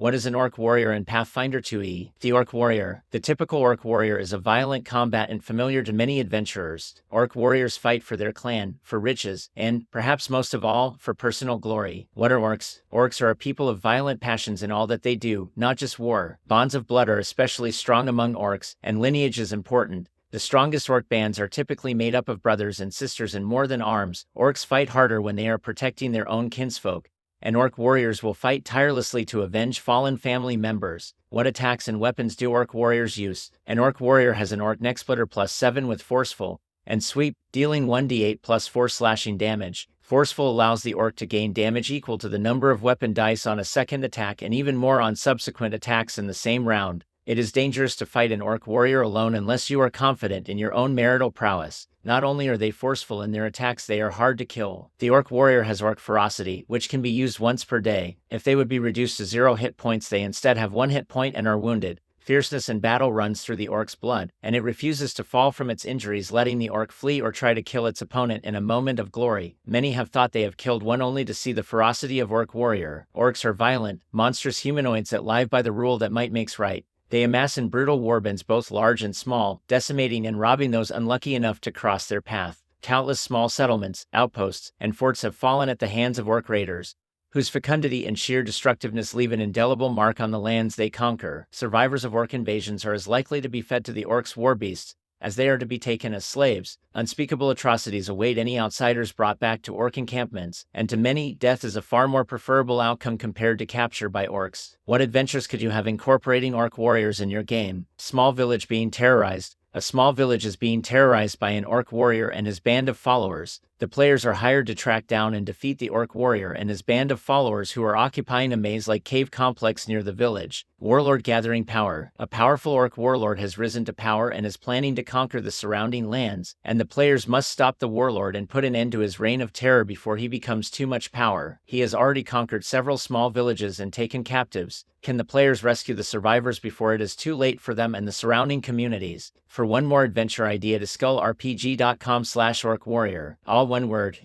What is an Orc Warrior in Pathfinder 2e? The Orc Warrior. The typical Orc Warrior is a violent combatant familiar to many adventurers. Orc Warriors fight for their clan, for riches, and, perhaps most of all, for personal glory. What are Orcs? Orcs are a people of violent passions in all that they do, not just war. Bonds of blood are especially strong among Orcs, and lineage is important. The strongest Orc bands are typically made up of brothers and sisters in more than arms. Orcs fight harder when they are protecting their own kinsfolk, and Orc Warriors will fight tirelessly to avenge fallen family members. What attacks and weapons do Orc Warriors use? An Orc Warrior has an Orc necksplitter +7 with Forceful and Sweep, dealing 1d8 +4 slashing damage. Forceful allows the Orc to gain damage equal to the number of weapon dice on a second attack and even more on subsequent attacks in the same round. It is dangerous to fight an Orc Warrior alone unless you are confident in your own marital prowess. Not only are they forceful in their attacks, they are hard to kill. The Orc Warrior has Orc Ferocity, which can be used once per day. If they would be reduced to 0 hit points, they instead have 1 hit point and are wounded. Fierceness in battle runs through the Orc's blood, and it refuses to fall from its injuries, letting the Orc flee or try to kill its opponent in a moment of glory. Many have thought they have killed one only to see the ferocity of Orc Warrior. Orcs are violent, monstrous humanoids that live by the rule that might makes right. They amass in brutal warbands both large and small, decimating and robbing those unlucky enough to cross their path. Countless small settlements, outposts, and forts have fallen at the hands of Orc raiders, whose fecundity and sheer destructiveness leave an indelible mark on the lands they conquer. Survivors of Orc invasions are as likely to be fed to the Orcs' warbeasts as they are to be taken as slaves. Unspeakable atrocities await any outsiders brought back to Orc encampments, and to many, death is a far more preferable outcome compared to capture by Orcs. What adventures could you have incorporating Orc Warriors in your game? Small village being terrorized. A small village is being terrorized by an Orc Warrior and his band of followers. The players are hired to track down and defeat the Orc Warrior and his band of followers who are occupying a maze-like cave complex near the village. Warlord gathering power. A powerful Orc warlord has risen to power and is planning to conquer the surrounding lands, and the players must stop the warlord and put an end to his reign of terror before he becomes too much power. He has already conquered several small villages and taken captives. Can the players rescue the survivors before it is too late for them and the surrounding communities? For one more adventure idea to skullrpg.com/orcwarrior, all one word.